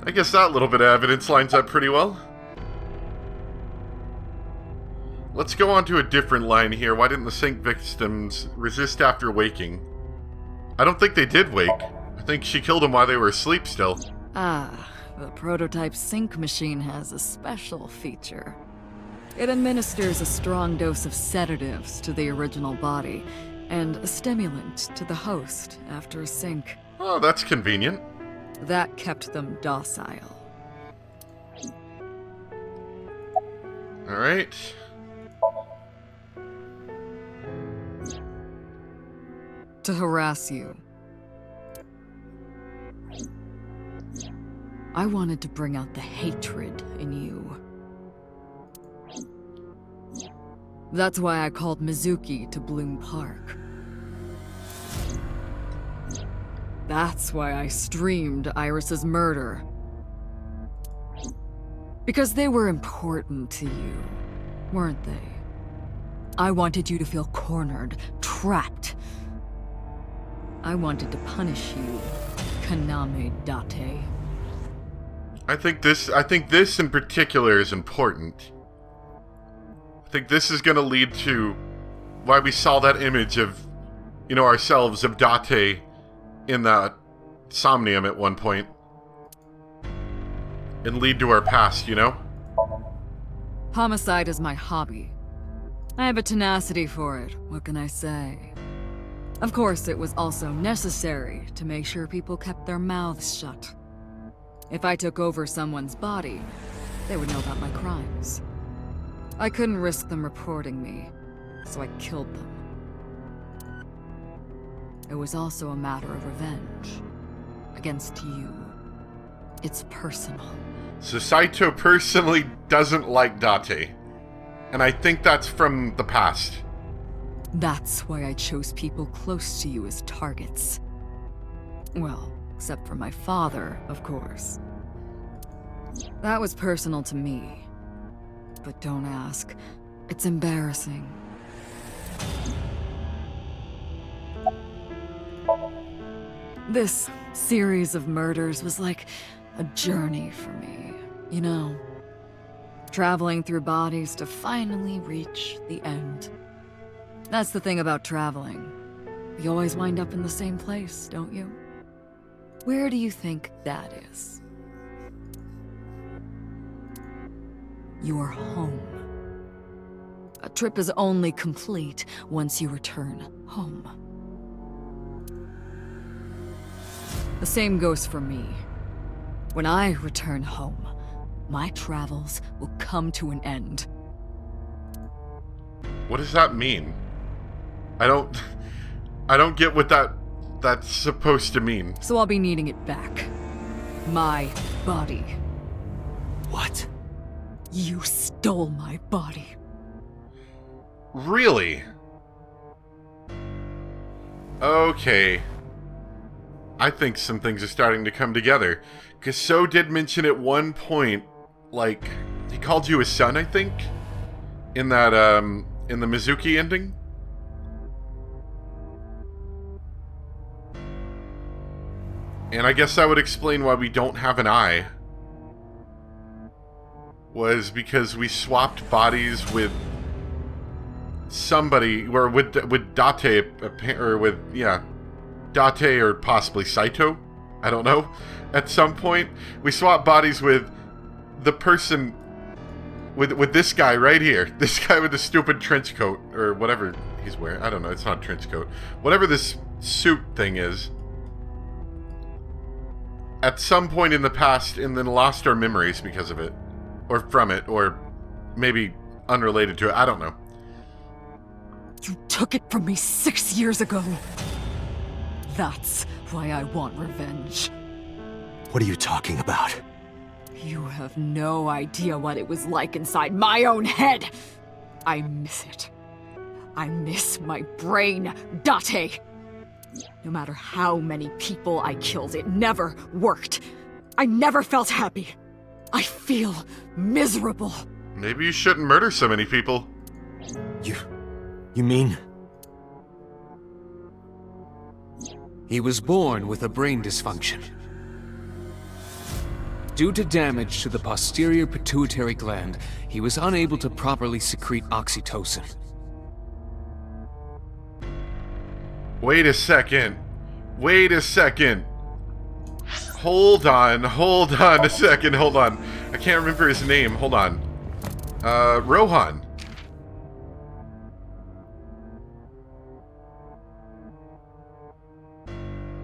I guess that little bit of evidence lines up pretty well. Let's go on to a different line here. Why didn't the sink victims resist after waking? I don't think they did wake. I think she killed them while they were asleep still. Ah, the prototype sink machine has a special feature. It administers a strong dose of sedatives to the original body, and a stimulant to the host after a sink. Oh, that's convenient. That kept them docile. Alright. To harass you. I wanted to bring out the hatred in you. That's why I called Mizuki to Bloom Park. That's why I streamed Iris's murder. Because they were important to you, weren't they? I wanted you to feel cornered, trapped. I wanted to punish you, Kaname Date. I think this in particular is important. I think this is going to lead to why we saw that image of, ourselves, of Date in that Somnium at one point. And lead to our past, Homicide is my hobby. I have a tenacity for it, what can I say? Of course, it was also necessary to make sure people kept their mouths shut. If I took over someone's body, they would know about my crimes. I couldn't risk them reporting me, so I killed them. It was also a matter of revenge. Against you. It's personal. So Saito personally doesn't like Date. And I think that's from the past. That's why I chose people close to you as targets. Well, except for my father, of course. That was personal to me. But don't ask. It's embarrassing. This series of murders was like a journey for me, Traveling through bodies to finally reach the end. That's the thing about traveling. You always wind up in the same place, don't you? Where do you think that is? Your home. A trip is only complete once you return home. The same goes for me. When I return home, my travels will come to an end. What does that mean? I don't get what that's supposed to mean. So I'll be needing it back. My body. What? You stole my body. Really? Okay. I think some things are starting to come together. Because So did mention at one point, he called you his son, I think? In that, in the Mizuki ending? And I guess that would explain why we don't have an eye. Was because we swapped bodies with somebody, or with Date, or with, Date or possibly Saito. I don't know. At some point, we swapped bodies with the person, with this guy right here. This guy with the stupid trench coat, or whatever he's wearing. I don't know, it's not a trench coat. Whatever this suit thing is. At some point in the past, and then lost our memories because of it. Or from it, or maybe unrelated to it, I don't know. You took it from me 6 years ago. That's why I want revenge. What are you talking about? You have no idea what it was like inside my own head. I miss it. I miss my brain, Date. No matter how many people I killed, it never worked. I never felt happy. I feel miserable. Maybe you shouldn't murder so many people. You mean? He was born with a brain dysfunction. Due to damage to the posterior pituitary gland, he was unable to properly secrete oxytocin. Wait a second. Wait a second. Hold on a second, hold on. I can't remember his name, hold on. Rohan.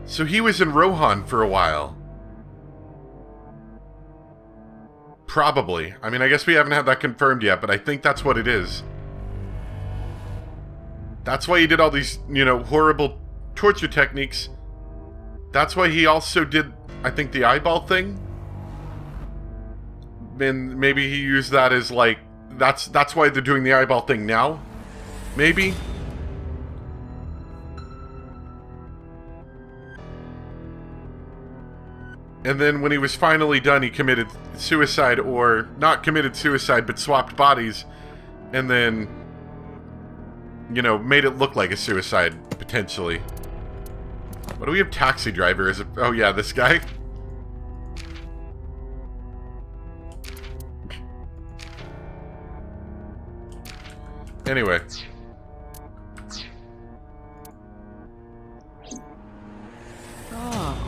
So he was in Rohan for a while. Probably. I mean, I guess we haven't had that confirmed yet, but I think that's what it is. That's why he did all these, you know, horrible torture techniques. That's why he also did, I think, the eyeball thing. And maybe he used that as, like, that's why they're doing the eyeball thing now. Maybe. And then when he was finally done, he committed suicide, or not committed suicide, but swapped bodies, and then, you know, made it look like a suicide, potentially. What do we have taxi driver as a... Oh yeah, this guy. Anyway. Oh,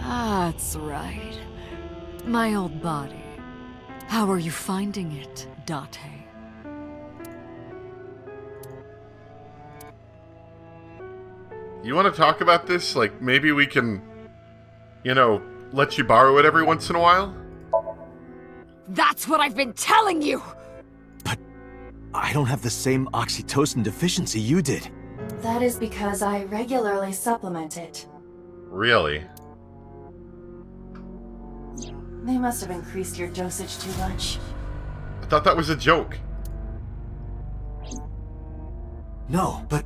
that's right. My old body. How are you finding it, Date? You want to talk about this? Like, maybe we can, you know, let you borrow it every once in a while? That's what I've been telling you! But I don't have the same oxytocin deficiency you did. That is because I regularly supplement it. Really? They must have increased your dosage too much. I thought that was a joke. No, but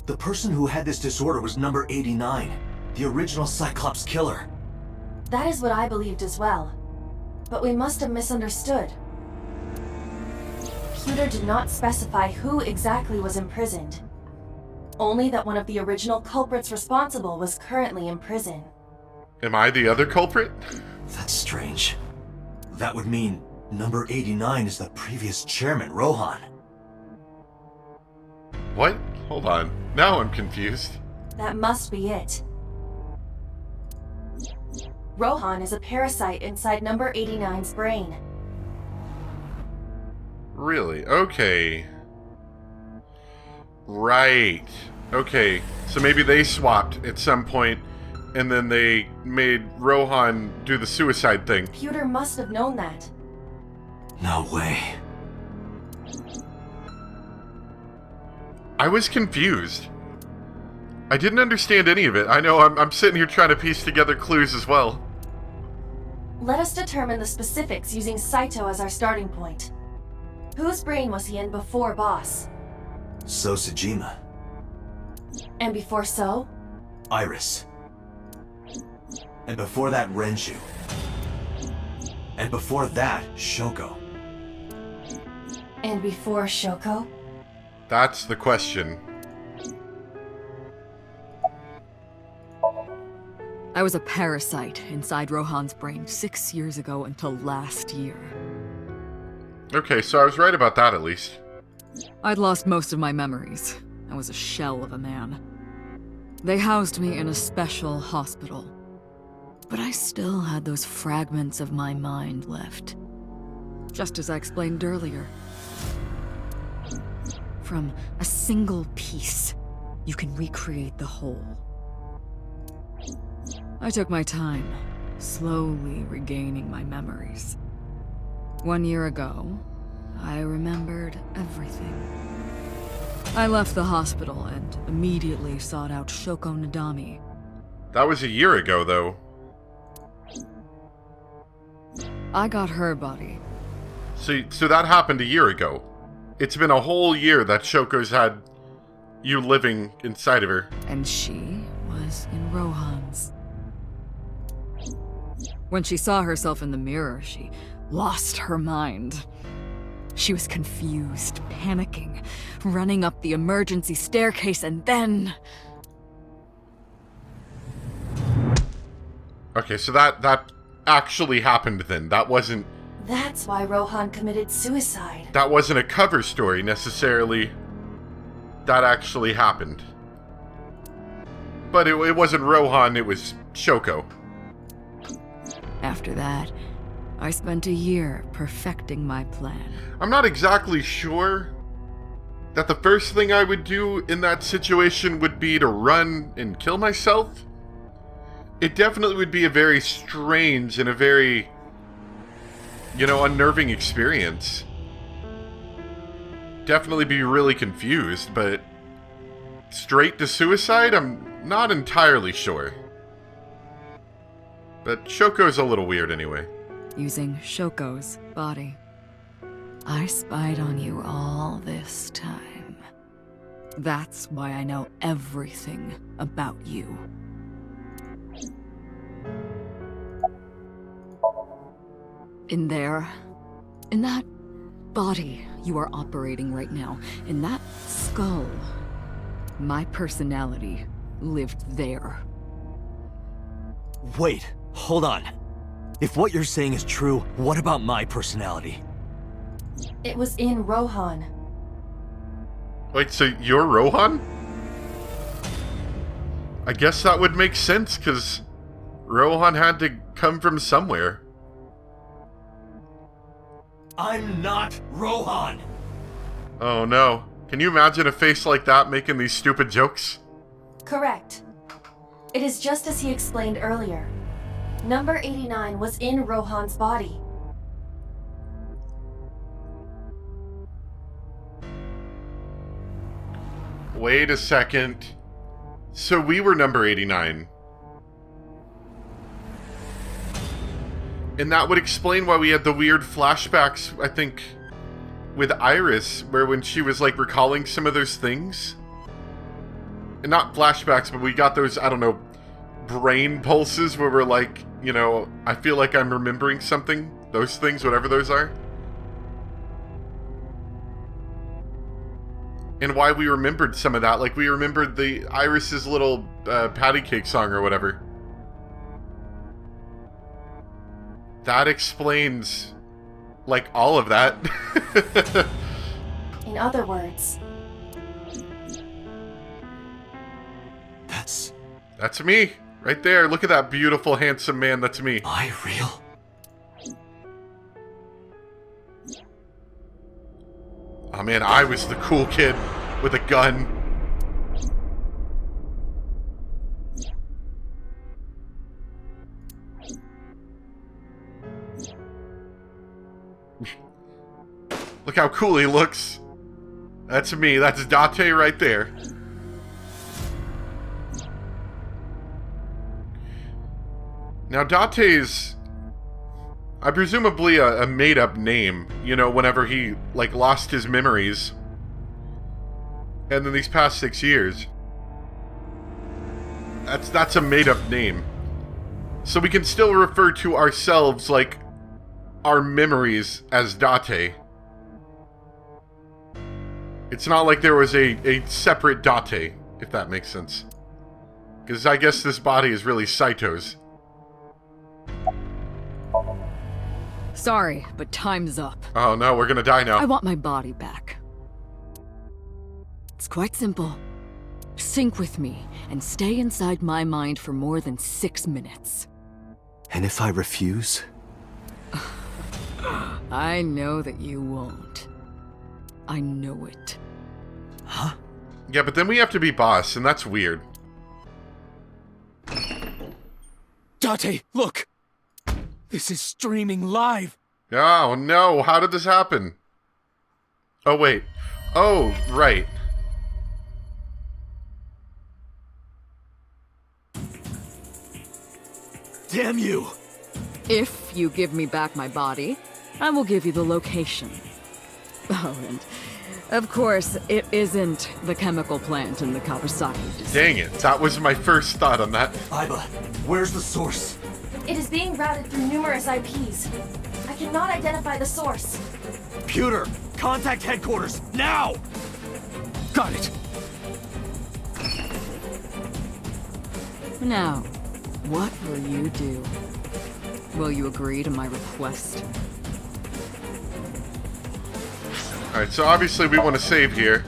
the person who had this disorder was number 89, the original Cyclops killer. That is what I believed as well. But we must have misunderstood. Pewter did not specify who exactly was imprisoned. Only that one of the original culprits responsible was currently in prison. Am I the other culprit? That's strange. That would mean number 89 is the previous chairman, Rohan. What? Hold on. Now I'm confused. That must be it. Rohan is a parasite inside number 89's brain. Really? Okay. Right. Okay. So maybe they swapped at some point, and then they made Rohan do the suicide thing. Pewter must have known that. No way. I was confused. I didn't understand any of it. I know I'm sitting here trying to piece together clues as well. Let us determine the specifics using Saito as our starting point. Whose brain was he in before Boss? So Sejima. And before So? Iris. And before that, Renshu. And before that, Shoko. And before Shoko? That's the question. I was a parasite inside Rohan's brain 6 years ago until last year. Okay, so I was right about that at least. I'd lost most of my memories. I was a shell of a man. They housed me in a special hospital. But I still had those fragments of my mind left. Just as I explained earlier. From a single piece, you can recreate the whole. I took my time, slowly regaining my memories. 1 year ago, I remembered everything. I left the hospital and immediately sought out Shoko Nadami. That was a year ago, though. I got her body. So that happened a year ago. It's been a whole year that Shoko's had you living inside of her. And she was in Rohan's. When she saw herself in the mirror, she lost her mind. She was confused, panicking, running up the emergency staircase, and then... Okay, so that actually happened then. That wasn't That's why Rohan committed suicide. a cover story necessarily. That actually happened. But it wasn't Rohan, it was Shoko. After that, I spent a year perfecting my plan. I'm not exactly sure that the first thing I would do in that situation would be to run and kill myself. It definitely would be a very strange and a very, unnerving experience. Definitely be really confused, but straight to suicide, I'm not entirely sure. But Shoko's a little weird anyway. Using Shoko's body. I spied on you all this time. That's why I know everything about you. In that body you are operating right now, in that skull, my personality lived there. Wait, hold on. If what you're saying is true, what about my personality? It was in Rohan. Wait, so you're Rohan? I guess that would make sense, because Rohan had to come from somewhere. I'm not Rohan! Oh no. Can you imagine a face like that making these stupid jokes? Correct. It is just as he explained earlier. Number 89 was in Rohan's body. Wait a second. So we were number 89. And that would explain why we had the weird flashbacks, I think, with Iris, where when she was, like, recalling some of those things. And not flashbacks, but we got those, I don't know, brain pulses where we're like, I feel like I'm remembering something. Those things, whatever those are. And why we remembered some of that. Like, we remembered the Iris's little patty cake song or whatever. That explains, like, all of that. In other words, That's me. Right there. Look at that beautiful, handsome man. That's me. Am I real? Oh man, I was the cool kid with a gun. Look how cool he looks. That's me. That's Date right there. Now, Date's, presumably a made-up name, whenever he, like, lost his memories. And then these past 6 years. That's a made-up name. So we can still refer to ourselves, like, our memories as Date. It's not like there was a separate Date, if that makes sense. Because I guess this body is really Saito's. Sorry, but time's up. Oh no, we're gonna die now. I want my body back. It's quite simple. Sync with me and stay inside my mind for more than 6 minutes. And if I refuse? I know that you won't. I know it. Huh? Yeah, but then we have to be boss, and that's weird. Date, look! This is streaming live! Oh no, how did this happen? Oh wait. Oh, right. Damn you! If you give me back my body, I will give you the location. Oh, and of course, it isn't the chemical plant in the Kawasaki district. Dang it, that was my first thought on that. Iba, where's the source? it is being routed through numerous IPs. I cannot identify the source. Computer, contact headquarters, now! Got it! Now, what will you do? Will you agree to my request? Alright, so obviously we want to save here.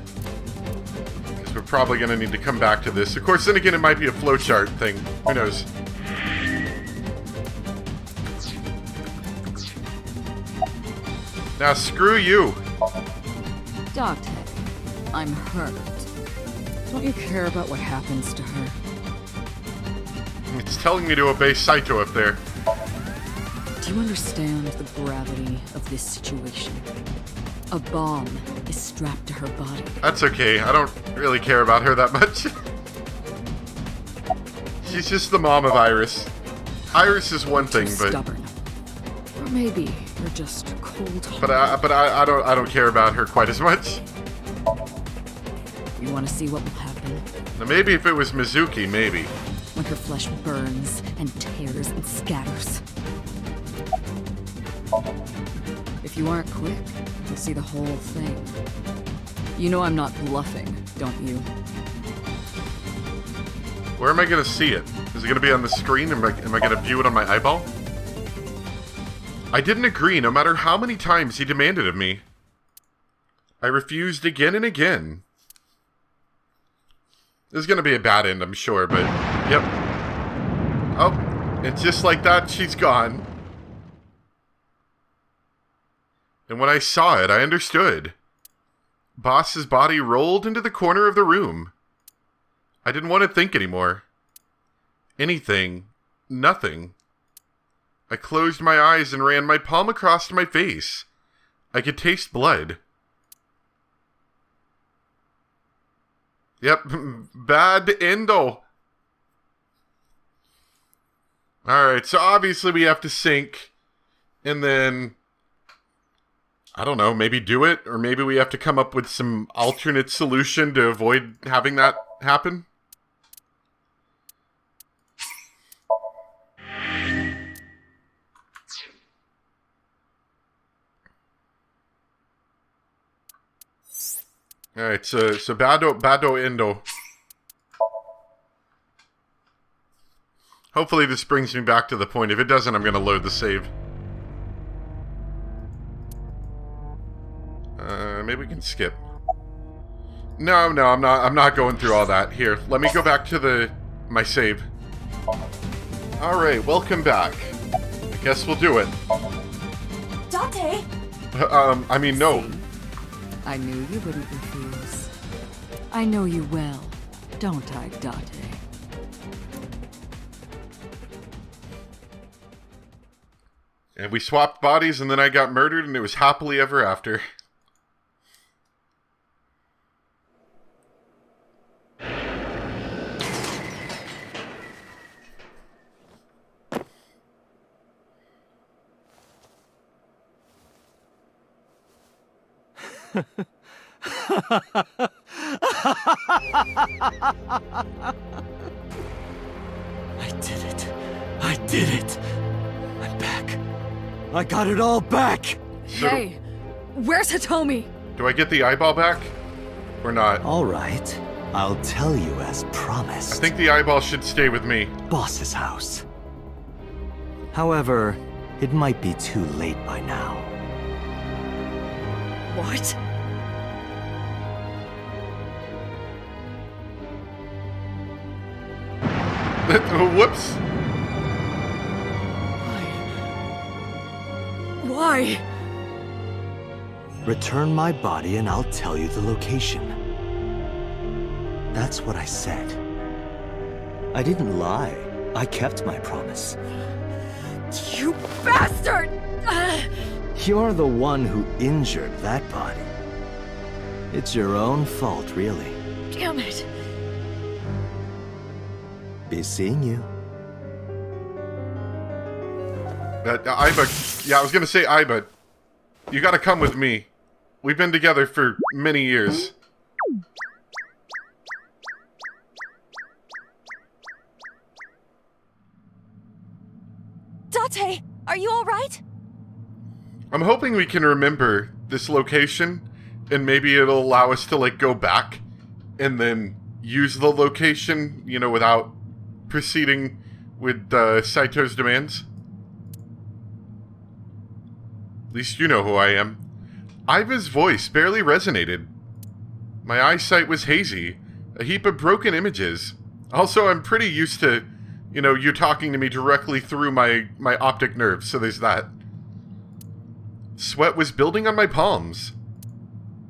Because we're probably going to need to come back to this. Of course, then again, it might be a flowchart thing. Who knows? Now, screw you. Date, I'm hurt. Don't you care about what happens to her? It's telling me to obey Saito up there. Do you understand the gravity of this situation? A bomb is strapped to her body. That's okay. I don't really care about her that much. She's just the mom of Iris. Iris is one thing, but Stubborn. Or maybe you're just cold-hearted. but I don't care about her quite as much. You want to see what will happen? Now maybe if it was Mizuki, maybe. When her flesh burns and tears and scatters. If you aren't quick, you'll see the whole thing. You know I'm not bluffing, don't you? Where am I gonna see it? Is it gonna be on the screen? Am I gonna view it on my eyeball? I didn't agree no matter how many times he demanded of me. I refused again and again. This is gonna be a bad end, I'm sure, but yep. Oh, and just like that, she's gone. And when I saw it, I understood. Boss's body rolled into the corner of the room. I didn't want to think anymore. Anything. Nothing. I closed my eyes and ran my palm across my face. I could taste blood. Yep, bad endo. Alright, so obviously we have to sync. And then I don't know, maybe do it, or maybe we have to come up with some alternate solution to avoid having that happen. Alright, so Bado Endo. Hopefully this brings me back to the point. If it doesn't, I'm gonna load the save. Maybe we can skip. No, I'm not going through all that. Here, let me go back to my save. Alright, welcome back. I guess we'll do it. Date! I mean, no. See? I knew you wouldn't refuse. I know you well, don't I, Date? And we swapped bodies, and then I got murdered, and it was happily ever after. I did it. I did it. I'm back. I got it all back. Hey, where's Hitomi? Do I get the eyeball back? Or not? All right. I'll tell you as promised. I think the eyeball should stay with me. Boss's house. However, it might be too late by now. What? Whoops. Why? Return my body and I'll tell you the location. That's what I said. I didn't lie. I kept my promise. You bastard! You're the one who injured that body. It's your own fault, really. Damn it! Be seeing you. Aiba. Yeah, I was gonna say Aiba. You gotta come with me. We've been together for many years. Date, are you alright? I'm hoping we can remember this location, and maybe it'll allow us to, like, go back and then use the location, you know, without proceeding with Saito's demands. At least you know who I am. Iva's voice barely resonated. My eyesight was hazy, a heap of broken images. Also, I'm pretty used to, you talking to me directly through my optic nerves, so there's that. Sweat was building on my palms.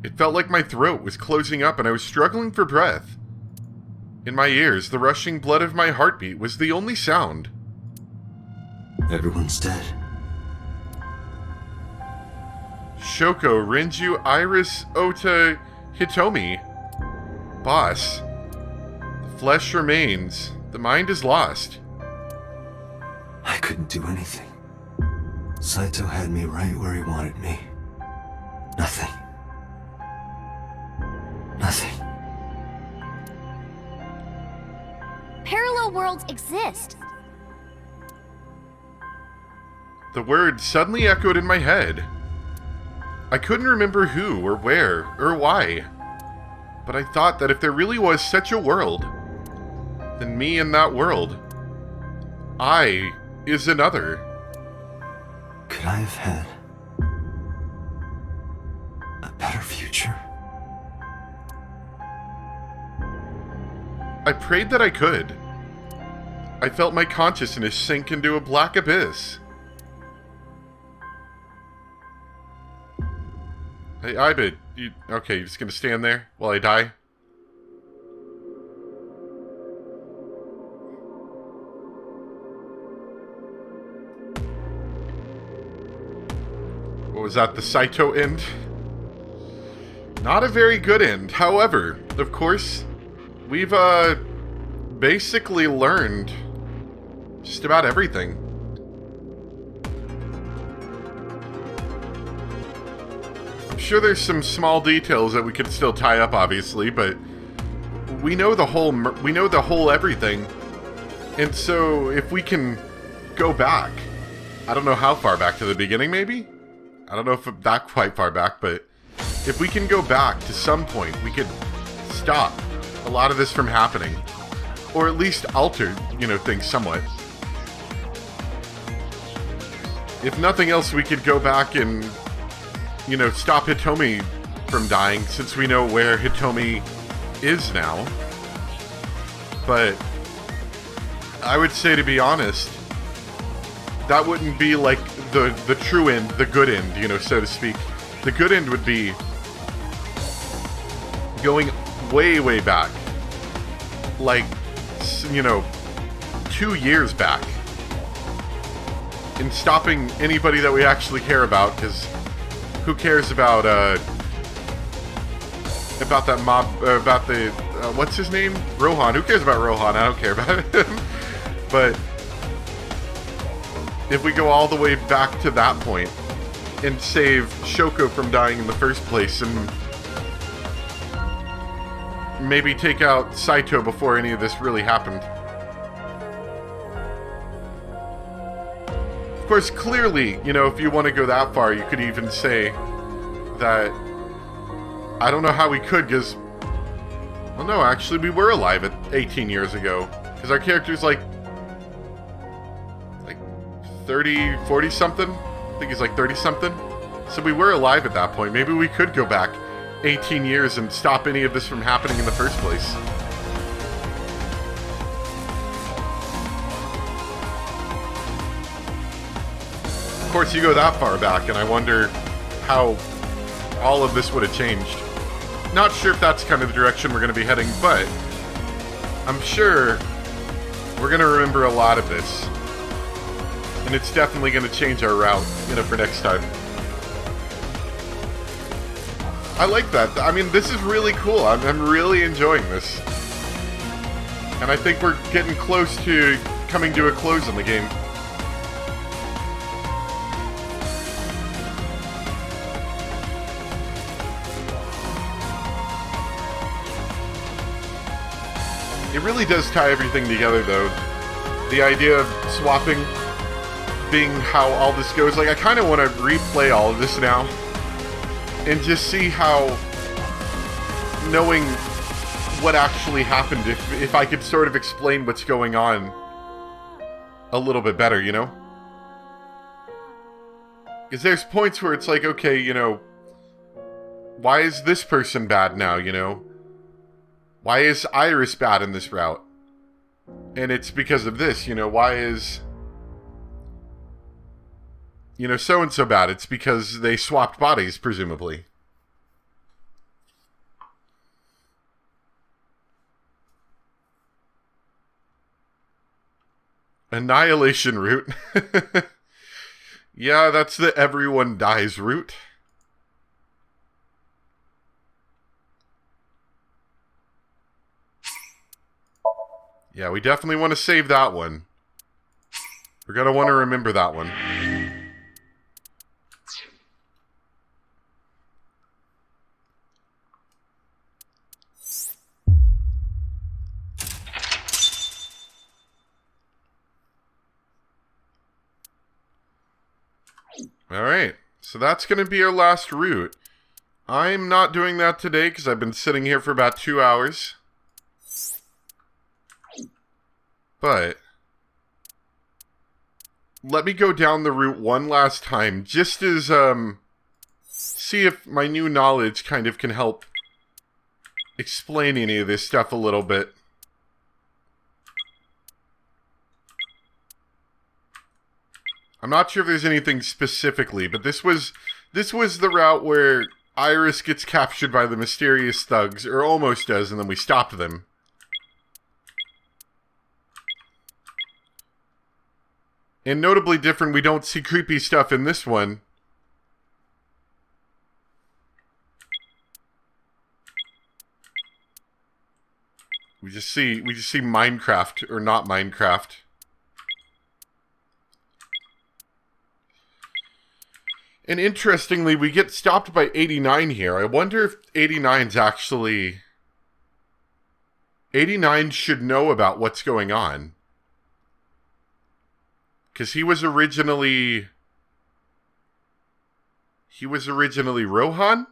It felt like my throat was closing up and I was struggling for breath. In my ears, the rushing blood of my heartbeat was the only sound. Everyone's dead. Shoko, Rinju, Iris, Ota, Hitomi. Boss. The flesh remains. The mind is lost. I couldn't do anything. Saito had me right where he wanted me. Nothing. Nothing. Parallel worlds exist. The words suddenly echoed in my head. I couldn't remember who or where or why. But I thought that if there really was such a world, then me in that world, I is another. Could I have had a better future? I prayed that I could. I felt my consciousness sink into a black abyss. Hey, Ibid, okay, you're just gonna stand there while I die? What was that, the Saito end? Not a very good end. However, of course, we've, basically learned just about everything. I'm sure there's some small details that we could still tie up, obviously, but we know the whole everything. And so if we can go back, I don't know how far back to the beginning, maybe? I don't know if that quite far back, but if we can go back to some point, we could stop a lot of this from happening. Or at least alter, things somewhat. If nothing else, we could go back and, stop Hitomi from dying, since we know where Hitomi is now. But I would say, to be honest, that wouldn't be like the true end, the good end, so to speak. The good end would be going way, way back. Like, 2 years back. And stopping anybody that we actually care about, because who cares about that mob, about the, what's his name? Rohan. Who cares about Rohan? I don't care about him. But if we go all the way back to that point and save Shoko from dying in the first place, and maybe take out Saito before any of this really happened. Of course, clearly, if you want to go that far, you could even say that, I don't know how we could, because, well, no, actually, we were alive at 18 years ago, because our character's like 30, 40 something? I think he's like 30 something. So we were alive at that point. Maybe we could go back 18 years and stop any of this from happening in the first place. Of course, you go that far back, and I wonder how all of this would have changed. Not sure if that's kind of the direction we're going to be heading, but I'm sure we're going to remember a lot of this. And it's definitely going to change our route, for next time. I like that. I mean, this is really cool. I'm really enjoying this. And I think we're getting close to coming to a close on the game. It really does tie everything together, though. The idea of swapping being how all this goes. Like, I kind of want to replay all of this now and just see how, knowing what actually happened, if I could sort of explain what's going on a little bit better, Because there's points where it's like, okay, you know, why is this person bad now, you know? Why is Iris bad in this route? And it's because of this, you know, why is, you know, so-and-so bad? It's because they swapped bodies, presumably. Annihilation route. Yeah, that's the everyone dies route. Yeah, we definitely want to save that one. We're going to want to remember that one. Alright, so that's going to be our last route. I'm not doing that today because I've been sitting here for about 2 hours. But let me go down the route one last time, just as, see if my new knowledge kind of can help explain any of this stuff a little bit. I'm not sure if there's anything specifically, but this was the route where Iris gets captured by the mysterious thugs, or almost does, and then we stopped them. And notably different, we don't see creepy stuff in this one. We just see Minecraft, or not Minecraft. And interestingly, we get stopped by 89 here. I wonder if 89's actually... 89 should know about what's going on. Because he was originally Rohan?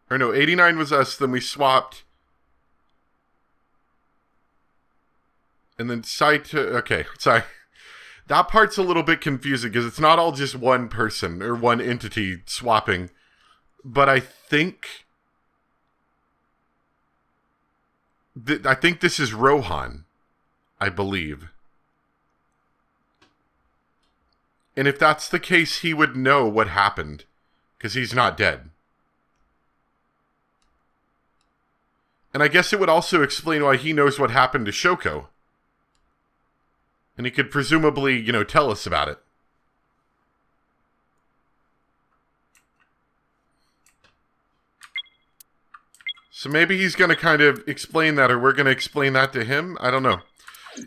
Or no, 89 was us, then we swapped. And then Saito... Okay, sorry. That part's a little bit confusing because it's not all just one person or one entity swapping. But I think this is Rohan, I believe. And if that's the case, he would know what happened because he's not dead. And I guess it would also explain why he knows what happened to Shoko. And he could presumably, you know, tell us about it. So maybe he's going to kind of explain that, or we're going to explain that to him. I don't know.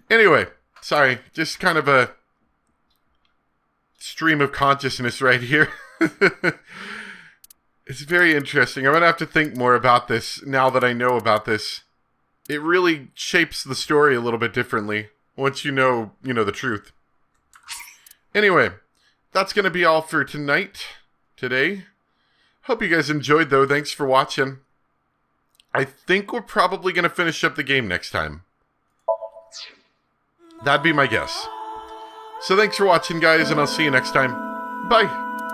Anyway, sorry. Just kind of a stream of consciousness right here. It's very interesting. I'm going to have to think more about this now that I know about this. It really shapes the story a little bit differently. Once you know the truth. Anyway, that's going to be all for today. Hope you guys enjoyed, though. Thanks for watching. I think we're probably going to finish up the game next time. That'd be my guess. So thanks for watching, guys, and I'll see you next time. Bye!